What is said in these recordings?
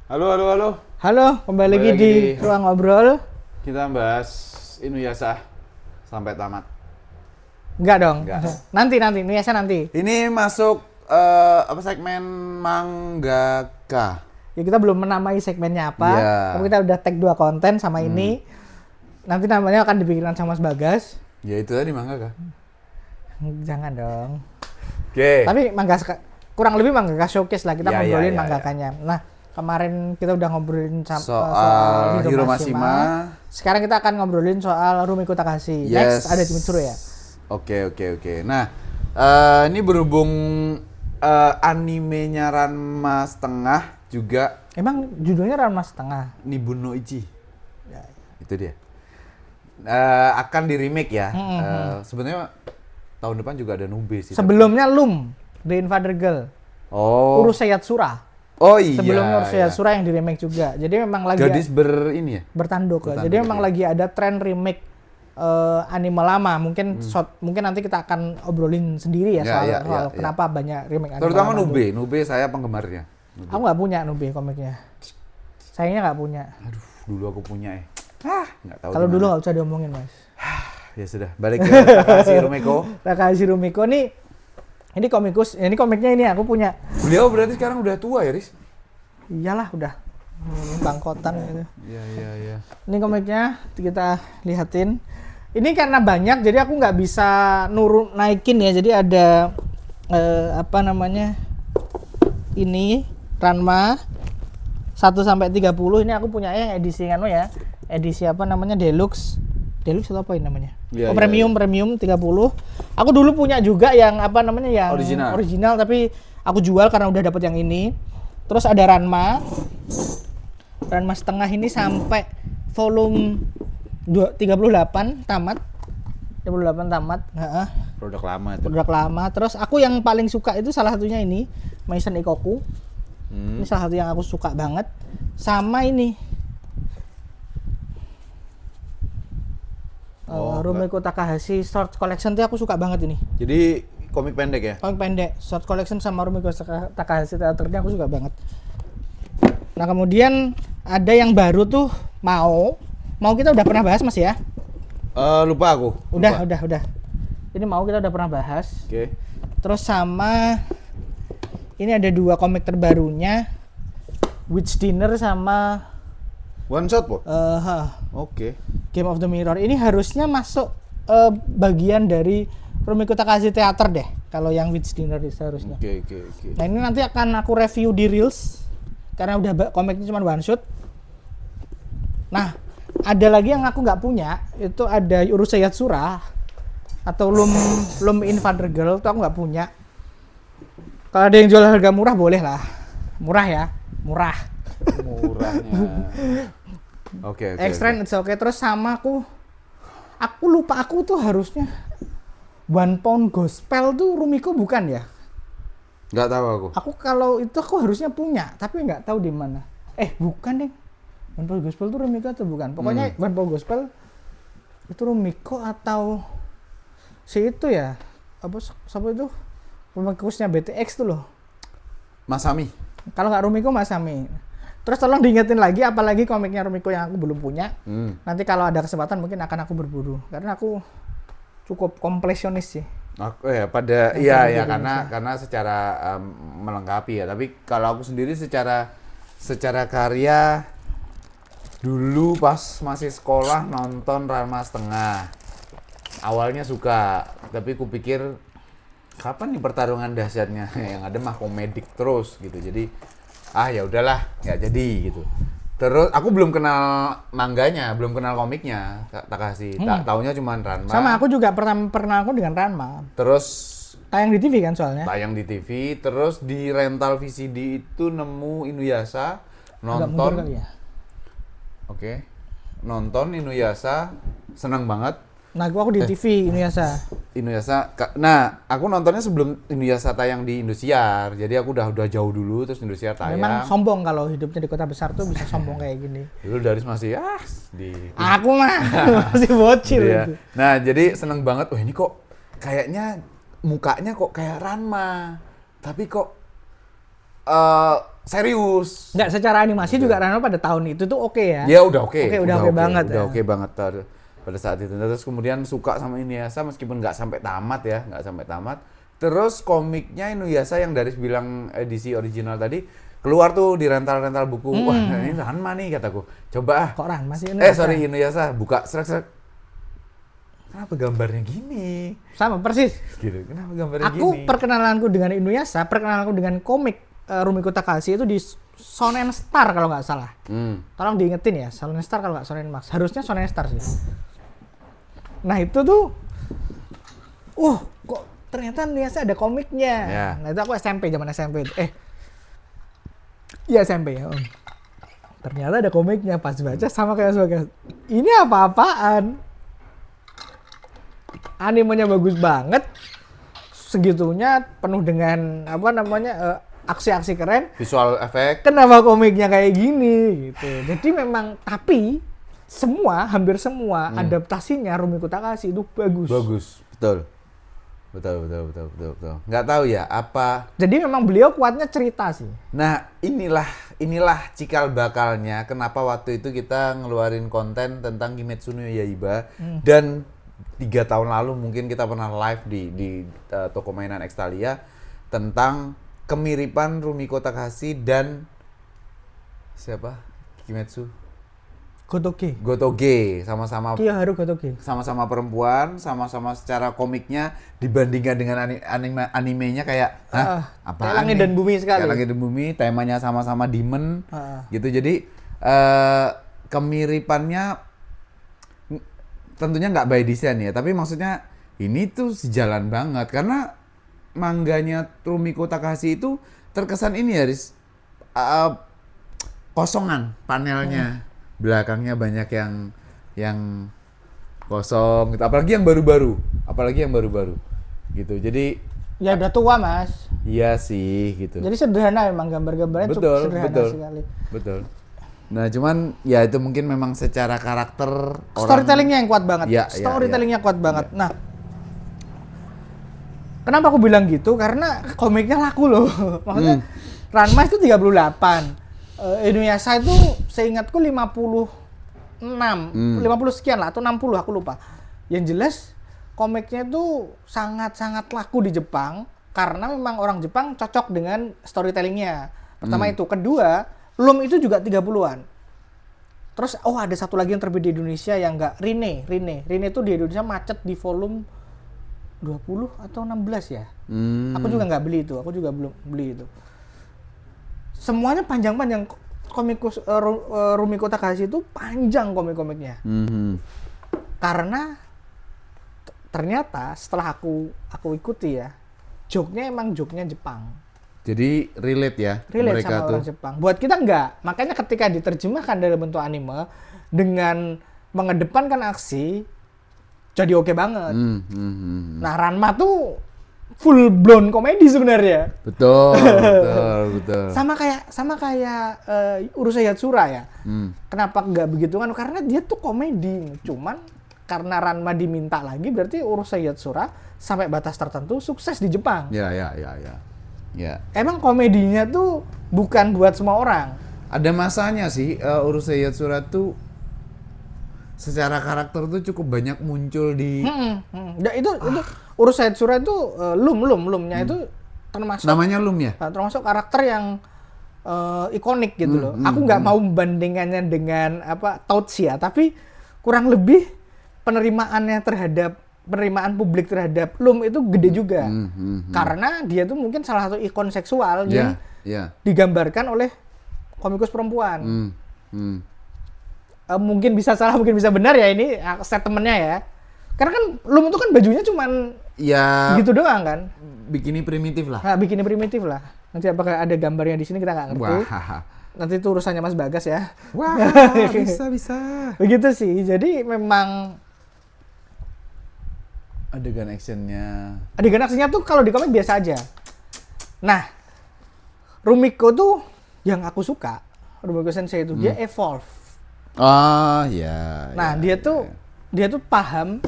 Halo, halo, halo. Halo, kembali lagi di Ruang Ngobrol. Kita bahas Inuyasha sampai tamat. Enggak dong. Enggak. Nanti, Inuyasha nanti. Ini masuk segmen manggaka. Ya kita belum menamai segmennya apa. Iya. Tapi kita udah tag 2 konten sama ini. Nanti namanya akan dipikiran sama Mas Bagas. Ya itu tadi manggaka. Jangan dong. Oke. Tapi kurang lebih manggaka showcase lah, kita Ya, ngobrolin ya. mangakanya. Nah, kemarin kita udah ngobrolin Soal Hiro Mashima. Sekarang kita akan ngobrolin soal Rumiko Takahashi. Yes. Next ada Mitsuru ya. Oke. Nah, ini berhubung animenya Ranma setengah juga Emang judulnya Ranma setengah. Nibun no Ichi. Ya, Itu dia. Akan di remake ya. Sebenarnya tahun depan juga ada Nube sih. Sebelumnya Loom, The Invader Girl. Oh. Urusei Yatsura. Oh iya. Sebelumnya Urusei iya. Yatsura yang di remake juga. Jadi memang lagi Gadis ini ya. bertanduk. Bertanduk, Jadi memang ya. lagi ada tren remake anime lama. Mungkin mungkin nanti kita akan obrolin sendiri ya, Ya, soal ya. kenapa banyak remake anime Terutama lama. Nube. Nube saya penggemarnya. Nube. Aku nggak punya Nube komiknya. Sayangnya nggak punya. Aduh, dulu aku punya nggak tahu. Kalau di dulu mana. nggak usah diomongin, Mas. Ya sudah, balik ke Takashi Rumiko. Takahashi Rumiko nih, ini komiknya ini aku punya. Beliau berarti sekarang udah tua ya, Riz? Iyalah udah bangkotan gitu. Iya. Ini komiknya kita lihatin. Ini karena banyak, jadi aku nggak bisa naikin ya. Jadi ada apa namanya? Ini Ranma 1 sampai 30. Ini aku punya yang edisi ya. Edisi apa namanya? Deluxe atau apa ini namanya? Iya, Premium 30. Aku dulu punya juga yang apa namanya? Yang original tapi aku jual karena udah dapet yang ini. Terus ada Ranma setengah ini sampai volume 38 tamat. Heeh. Produk lama itu. Produk lama. Terus aku yang paling suka itu salah satunya ini Maison Ikoku. Ini salah satu yang aku suka banget. Sama ini Rumiko Takahashi Short Collection tuh aku suka banget ini. Jadi komik pendek ya? Komik pendek, Short Collection sama Rumiko Takahashi teaternya aku suka banget. Nah kemudian ada yang baru tuh mau kita udah pernah bahas Mas ya? Lupa aku. Udah. Ini mau kita udah pernah bahas. Oke. Terus sama ini ada 2 komik terbarunya, Witch Dinner sama One shot, Po? Oke. Oke. Game of the Mirror. Ini harusnya masuk bagian dari Rumiko Takahashi Theater deh. Kalau yang Witch Dinner seharusnya. Oke. Nah ini nanti akan aku review di Reels. Karena udah komiknya cuma one shot. Nah, ada lagi yang aku nggak punya. Itu ada Urusei Yatsura. Atau Loom Invader Girl. Itu aku nggak punya. Kalau ada yang jual harga murah boleh lah. Murah ya. Murahnya. Oke. Extreme it's okay. Terus sama aku lupa aku tuh harusnya One Pound Gospel tuh Rumiko bukan ya? Nggak tahu aku. Aku kalau itu aku harusnya punya, tapi nggak tahu di mana. Bukan deh. One Pound Gospel tuh Rumiko atau bukan? Pokoknya One Pound Gospel itu Rumiko atau si itu ya? Siapa itu? Pemikusnya BTX tuh loh. Masami. Kalau nggak Rumiko Masami. Terus tolong diingetin lagi, apalagi komiknya Rumiko yang aku belum punya. Nanti kalau ada kesempatan mungkin akan aku berburu. Karena aku cukup kompletionis sih. Karena secara melengkapi ya. Tapi kalau aku sendiri secara karya dulu pas masih sekolah nonton Ranma setengah. Awalnya suka, tapi kupikir kapan nih pertarungan dahsyatnya? Yang ada mah komedik terus gitu. Jadi ya udahlah, nggak jadi gitu. Terus aku belum kenal mangganya, belum kenal komiknya Takahashi. Taunya cuma Ranma. Sama aku juga pernah aku dengan Ranma. Terus tayang di TV kan soalnya. Tayang di TV, terus di rental VCD itu nemu Inuyasha, Agak mundur nonton. kali ya. Oke. Nonton Inuyasha, senang banget. Nah, aku di TV Inuyasha. Nah, aku nontonnya sebelum Inuyasha tayang di Indosiar. Jadi aku udah jauh dulu, terus Indosiar tayang. Memang sombong kalau hidupnya di kota besar tuh bisa sombong kayak gini. Dulu Daris masih Aku mah masih bocil. Iya. Gitu. Nah, jadi seneng banget. Ini kok kayaknya mukanya kok kayak Ranma. Tapi kok serius. Nggak, secara animasi juga Ranma pada tahun itu tuh oke ya. Ya udah oke. Udah oke banget Udah ya. oke banget pada saat itu. Terus kemudian suka sama Inuyasha meskipun nggak sampai tamat ya, nggak sampai tamat. Terus komiknya Inuyasha yang dari bilang edisi original tadi keluar tuh di rental-rental buku. Wah, ini Ranma nih kataku. Coba ah. Kok Ranma sih ini? Inuyasha, buka srek. Kenapa gambarnya gini? Sama persis. Gitu. Kenapa gambarnya Aku gini? perkenalanku dengan Inuyasha, perkenalanku dengan komik Rumiko Takahashi itu di Shonen Star kalau nggak salah. Tolong diingetin ya, Shonen Star kalau nggak Shonen Max. Harusnya Shonen Star sih. Nah itu tuh, kok ternyata Inuyasha ada komiknya. Ya. Nah itu aku SMP, zaman SMP itu. Iya SMP ya. Ternyata ada komiknya, pas baca sama kayak sebagai ini apa-apaan. Animenya bagus banget, segitunya penuh dengan aksi-aksi keren. Visual efek. Kenapa komiknya kayak gini gitu. Jadi memang hampir semua adaptasinya Rumiko Takahashi itu bagus. Bagus, betul. Nggak tahu ya apa. Jadi memang beliau kuatnya cerita sih. Nah, inilah cikal bakalnya kenapa waktu itu kita ngeluarin konten tentang Kimetsu no Yaiba dan 3 tahun lalu mungkin kita pernah live di toko mainan Extalia tentang kemiripan Rumiko Takahashi dan siapa? Kimetsu Gotoge sama-sama Kiyoharu Gotoge. sama-sama perempuan, sama-sama secara komiknya dibandingkan dengan animenya kayak apa? Kayak Langit dan Bumi sekali. Kayak Langit dan Bumi, temanya sama-sama demon, gitu. Jadi kemiripannya tentunya nggak by design ya, tapi maksudnya ini tuh sejalan banget karena mangganya Rumiko Takahashi itu terkesan ini ya, kosongan panelnya. Belakangnya banyak yang kosong gitu. Apalagi yang baru-baru gitu. Jadi ya udah tua Mas. iya sih gitu. Jadi sederhana memang gambar-gambarnya cukup sederhana sekali. Betul. Nah cuman ya itu mungkin memang secara karakter Storytellingnya yang kuat banget. Storytellingnya kuat banget. Nah, kenapa aku bilang gitu? Karena komiknya laku loh. Maksudnya Ranma itu 38. Inuyasha itu seingatku 56, 50 sekian lah atau 60 aku lupa. Yang jelas komiknya itu sangat-sangat laku di Jepang karena memang orang Jepang cocok dengan storytellingnya. Pertama itu, kedua, Loom itu juga 30-an. Terus ada satu lagi yang terbit di Indonesia yang enggak, Rine itu di Indonesia macet di volume 20 atau 16 ya. Aku juga nggak beli itu, aku juga belum beli itu. Semuanya panjang-panjang. Rumiko Takahashi itu panjang komik-komiknya. Karena ternyata setelah aku ikuti ya, joke-nya Jepang. Jadi relate ya Relate mereka sama tuh. orang Jepang. Buat kita enggak. Makanya ketika diterjemahkan dalam bentuk anime dengan mengedepankan aksi, jadi oke banget. Nah, Ranma tuh full blown komedi sebenarnya. Betul. Sama kayak Urusei Yatsura ya. Kenapa nggak begitu kan? Karena dia tuh komedi. Cuman karena Ranma diminta lagi, berarti Urusei Yatsura sampai batas tertentu sukses di Jepang. Ya. Emang komedinya tuh bukan buat semua orang. Ada masanya sih Urusei Yatsura tuh secara karakter tuh cukup banyak muncul di. Ya, itu Urusei Yatsura itu Loomnya itu termasuk. Namanya Loom ya? Termasuk karakter yang ikonik gitu loh. Aku nggak mau membandingkannya dengan Totsuya, tapi kurang lebih penerimaan publik terhadap Loom itu gede juga. Karena dia tuh mungkin salah satu ikon seksual yang digambarkan oleh komikus perempuan. Mungkin bisa salah, mungkin bisa benar ya ini statementnya ya. Karena kan Loom itu kan bajunya cuman gitu doang kan. Bikini primitif lah. Nah, bikini primitif lah. Nanti apakah ada gambarnya di sini kita nggak ngerti. Wah. Nanti itu urusannya Mas Bagas ya. Wah, bisa. Begitu sih. Jadi memang adegan actionnya tuh kalau di komik biasa aja. Nah, Rumiko tuh yang aku suka, Rumiko Sensei itu dia evolve. Nah, dia tuh paham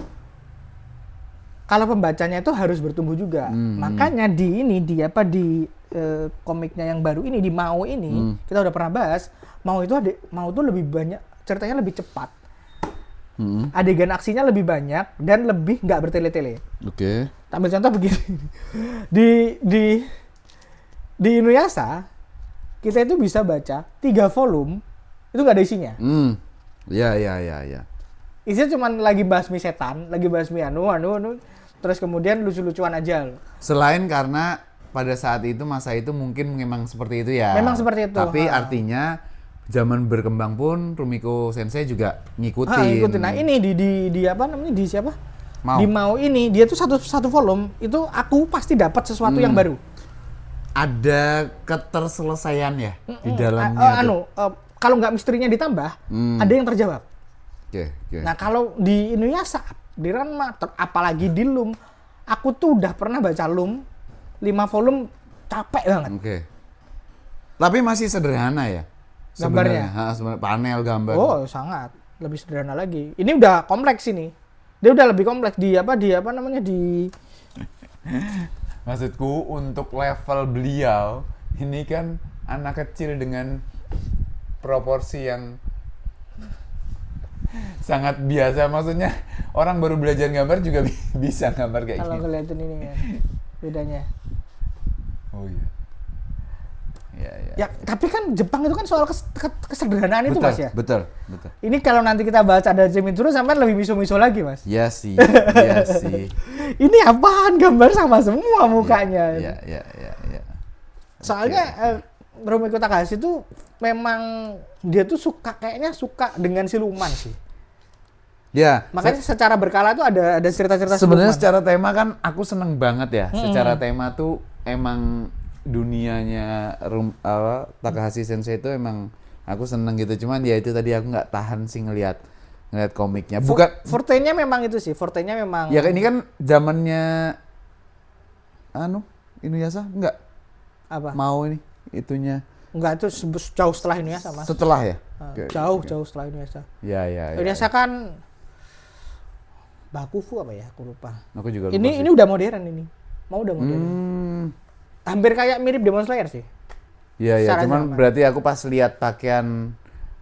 kalau pembacanya itu harus bertumbuh juga. Makanya di komiknya yang baru ini di Mao ini, kita udah pernah bahas, Mao tuh lebih banyak ceritanya, lebih cepat. Adegan aksinya lebih banyak dan lebih nggak bertele-tele. Oke. Ambil contoh begini. Di Inuyasha kita itu bisa baca 3 volume itu nggak ada isinya. Ya. Isinya cuma lagi basmi setan, lagi basmi anu, terus kemudian lucu-lucuan aja. Selain karena pada saat itu masa itu mungkin memang seperti itu ya. Memang seperti itu. Tapi artinya zaman berkembang pun Rumiko Sensei juga ngikutin. Nah ini di apa namanya, di siapa? Mao. Di Mao ini dia tuh satu volume itu aku pasti dapat sesuatu yang baru. Ada keterselesaian ya di dalamnya. Kalau nggak misterinya ditambah, ada yang terjawab. Oke. Nah kalau di Inuyasha, di Ranma, apalagi di Loom, aku tuh udah pernah baca Loom 5 volume, capek banget. Oke. Tapi masih sederhana ya? Gambarnya? Sebenarnya panel gambar. Oh sangat, lebih sederhana lagi. Ini udah kompleks ini. Dia udah lebih kompleks di apa namanya di. Maksudku untuk level beliau ini kan anak kecil dengan proporsi yang sangat biasa. Maksudnya orang baru belajar gambar juga bisa gambar kayak Kalau gini. ngeliatin ini kan bedanya. Oh iya. Ya, tapi kan Jepang itu kan soal kesederhanaan itu Mas ya. Betul. Ini kalau nanti kita baca ada Zenitsu sampai lebih miso-miso lagi Mas. Iya sih. Ini apaan, gambar sama semua mukanya. Iya. Soalnya Rumiko Takahashi itu memang dia tuh kayaknya suka dengan siluman sih. Ya. Makanya secara berkala tuh ada cerita-cerita siluman. Sebenarnya secara tema kan aku seneng banget ya. Secara tema tuh emang dunianya Takahashi Sensei itu emang aku seneng gitu. Cuman ya itu tadi aku nggak tahan sih ngelihat komiknya. Bukan forte-nya memang itu sih. Forte-nya memang. Ya ini kan zamannya Inuyasha enggak? Apa? Mau ini itunya. Enggak, itu jauh setelah Inuyasha Mas. Setelah ya? Jauh setelah Inuyasha. Ya. Inuyasha kan Bakufu apa ya? Aku lupa. Aku juga lupa. Ini udah modern ini. Mau udah modern. Hampir kayak mirip Demon Slayer sih. Iya, cuman berarti aku pas lihat pakaian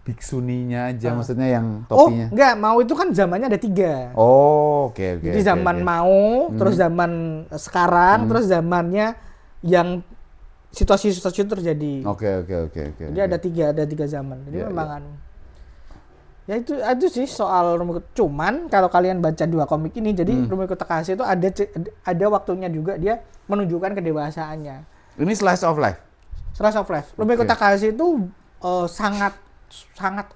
biksuninya aja, maksudnya yang topinya. Oh, enggak, Mau itu kan zamannya ada 3. Oh, oke. Jadi zaman Mau, terus zaman sekarang, terus zamannya yang situasi-situasi terjadi. Oke. Jadi ada tiga zaman. Jadi memang ya itu sih soal Rumiko. Cuman kalau kalian baca 2 komik ini, jadi Rumiko Takahashi itu ada waktunya juga dia menunjukkan kedewasaannya. Ini slice of life. Slice of life. Rumiko Takahashi itu sangat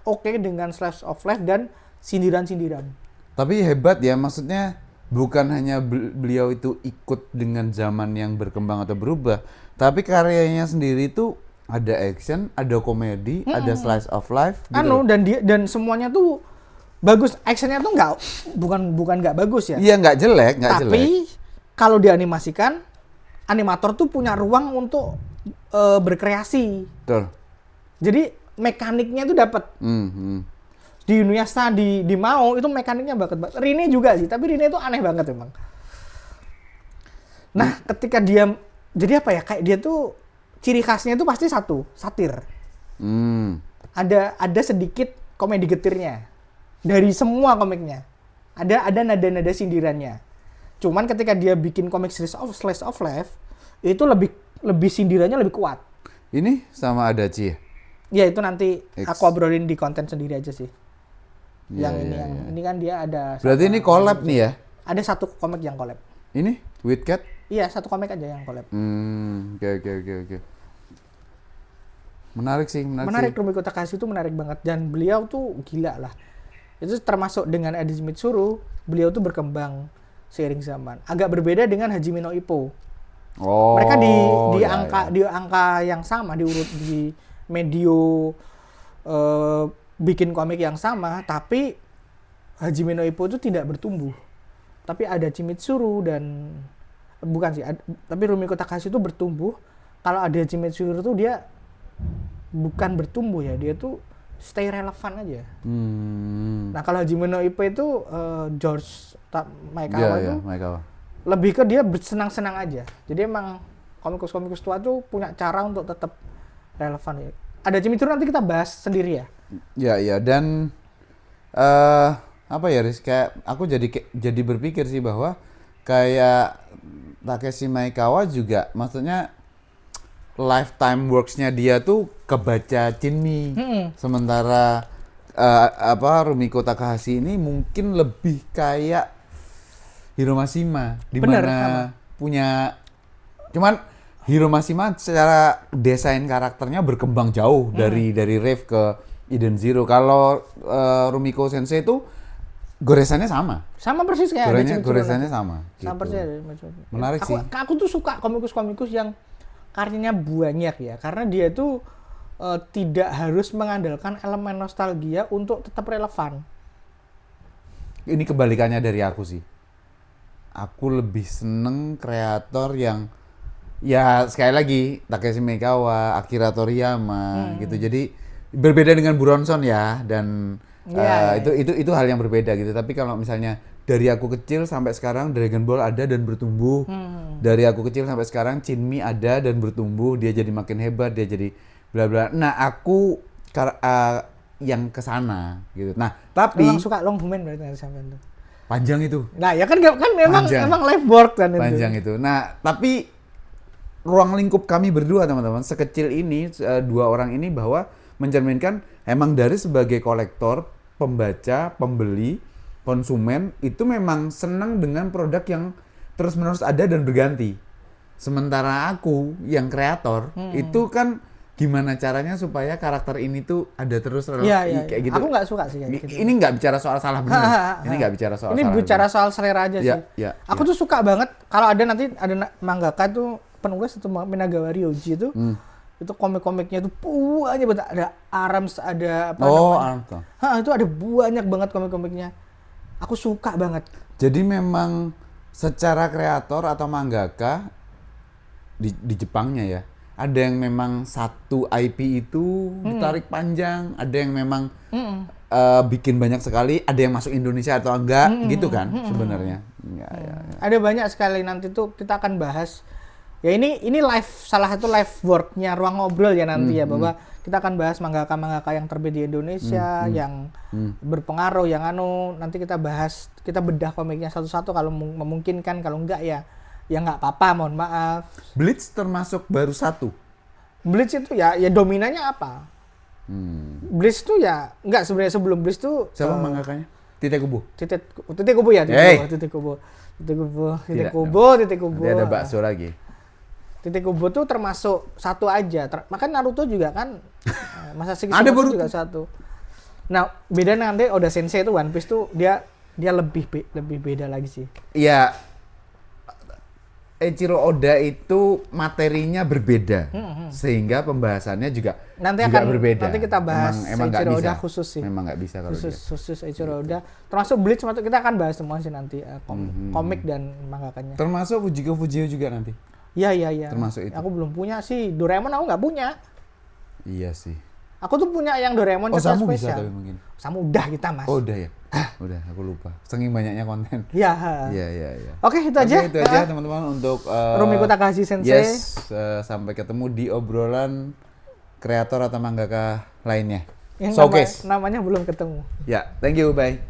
oke dengan slice of life dan sindiran-sindiran. Tapi hebat ya, maksudnya bukan hanya beliau itu ikut dengan zaman yang berkembang atau berubah, tapi karyanya sendiri itu ada action, ada komedi, ada slice of life. Gitu. Dan semuanya tuh bagus. Actionnya tuh bukan nggak bagus ya. Iya, nggak jelek. Tapi kalau dianimasikan, animator tuh punya ruang untuk berkreasi. Betul. Jadi mekaniknya tuh dapat. Di Inuyasha, di Mao itu mekaniknya banget. Rine juga sih, tapi Rine itu aneh banget emang. Nah, ketika dia jadi apa ya? Kayak dia tuh ciri khasnya itu pasti satu, satir. Ada sedikit komedi getirnya dari semua komiknya. Ada nada-nada sindirannya. Cuman ketika dia bikin komik slice of life itu lebih sindirannya lebih kuat. Ini sama Adachi ya? Ya itu nanti aku obrolin di konten sendiri aja sih. Ini kan dia ada. Berarti ini collab nih ya? Ada satu komik yang collab. Ini with cat? Iya, satu komik aja yang collab. Oke. Menarik sih. Rumiko Takahashi itu menarik banget dan beliau tuh gila lah. Itu termasuk dengan Eiji Mitsuru, beliau tuh berkembang seiring zaman. Agak berbeda dengan Hajime no Ippo. Oh. Mereka di angka yang sama, diurut di medio bikin komik yang sama, tapi Hajime no Ippo itu tidak bertumbuh. Tapi ada Mitsuru dan tapi Rumiko Takahashi itu bertumbuh. Kalau ada Mitsuru itu dia bukan bertumbuh ya, dia tuh stay relevan aja. Nah kalau Hajime no Ippo itu George Maekawa itu Maekawa. lebih ke dia bersenang-senang aja. Jadi emang komikus tua tuh punya cara untuk tetap relevan ya. Ada Cimituru nanti kita bahas sendiri ya. Ya, dan apa ya, Riz, kayak aku jadi berpikir sih bahwa kayak Takeshi Maekawa juga, maksudnya lifetime works-nya dia tuh kebaca Jinmi. Sementara Rumiko Takahashi ini mungkin lebih kayak Hiro Mashima, di Bener, mana sama. punya, cuman Hiro Mashima secara desain karakternya berkembang jauh dari Rave ke Eden Zero. Kalau Rumiko Sensei itu goresannya sama. Sama persis kayak ada Cimituru Goresannya nanti. sama. Sama Gitu. persis ada Cimituru. Menarik sih. Aku tuh suka komikus-komikus yang karyanya banyak ya, karena dia tuh tidak harus mengandalkan elemen nostalgia untuk tetap relevan. Ini kebalikannya dari aku sih. Aku lebih seneng kreator yang, ya sekali lagi, Takeshi Maekawa, Akira Toriyama gitu. Jadi berbeda dengan Buronson ya, dan Iya, itu hal yang berbeda gitu. Tapi kalau misalnya dari aku kecil sampai sekarang Dragon Ball ada dan bertumbuh. Dari aku kecil sampai sekarang Jinmi ada dan bertumbuh, dia jadi makin hebat, dia jadi bla bla. Nah, aku yang kesana gitu. Nah, tapi Memang suka long human berarti sampai itu. panjang itu. Nah, ya kan memang Panjang. life work kan itu. Panjang itu. Nah, tapi ruang lingkup kami berdua, teman-teman, sekecil ini, dua orang ini, bahwa mencerminkan emang dari sebagai kolektor, pembaca, pembeli, konsumen itu memang senang dengan produk yang terus-menerus ada dan berganti. Sementara aku yang kreator itu kan gimana caranya supaya karakter ini tuh ada terus Iya. kayak gitu. Aku nggak suka sih kayak gitu. Ini nggak bicara soal salah benar. Ini nggak bicara soal Ini salah bicara benar. soal selera aja Ya, sih. ya, Aku tuh suka banget kalau ada nanti ada mangaka tuh penulis itu Minagawa Ryoji itu. Itu komik-komiknya tuh banyak banget, ada Arams, ada apa Oh, namanya. Armstrong. Itu ada banyak banget komik-komiknya. Aku suka banget. Jadi memang secara kreator atau mangaka di Jepangnya ya, ada yang memang satu IP itu ditarik panjang, ada yang memang bikin banyak sekali, ada yang masuk Indonesia atau enggak, gitu kan sebenarnya. Ya. Ada banyak sekali, nanti tuh kita akan bahas. Ya ini live, salah satu live work-nya Ruang Ngobrol ya nanti ya, bahwa kita akan bahas mangaka-mangaka yang terbit di Indonesia, yang berpengaruh, yang nanti kita bahas, kita bedah komiknya satu-satu kalau memungkinkan, kalau enggak ya nggak apa-apa, mohon maaf. Bleach termasuk baru satu. Bleach itu ya dominannya apa? Bleach tuh ya enggak, sebenarnya sebelum Bleach tuh Siapa mangakanya? Tite Kubo. Titik Kubo ya, Titik Kubo. Nanti ada bakso lagi. Titik Kubo tuh termasuk satu aja. Makanya Naruto juga kan Masashi Ada Kishimoto Boruto. juga satu. Nah, beda nanti Oda Sensei itu One Piece tuh dia lebih beda lagi sih. Iya, Eiichiro Oda itu materinya berbeda, sehingga pembahasannya juga berbeda. Nanti kita bahas emang nggak Eiichiro bisa. Oda khusus sih. Memang nggak bisa kalau dia. Khusus Eiichiro Oda. Termasuk Bleach, kita akan bahas semua sih nanti komik dan mangakanya. Termasuk Fujiko Fujio juga nanti. Iya. Termasuk itu. Aku belum punya sih. Doraemon aku nggak punya. Iya sih. Aku tuh punya yang Doraemon cerita Samu bisa spesial. tapi mungkin. Samu udah kita, Mas. Oh udah ya. Udah, aku lupa. Saking banyaknya konten. Iya. Iya. Oke, itu aja. Itu aja teman-teman untuk Rumiko Takahashi Sensei. Yes, sampai ketemu di obrolan kreator atau mangaka lainnya. Yang Showcase. namanya belum ketemu. Ya, thank you, bye.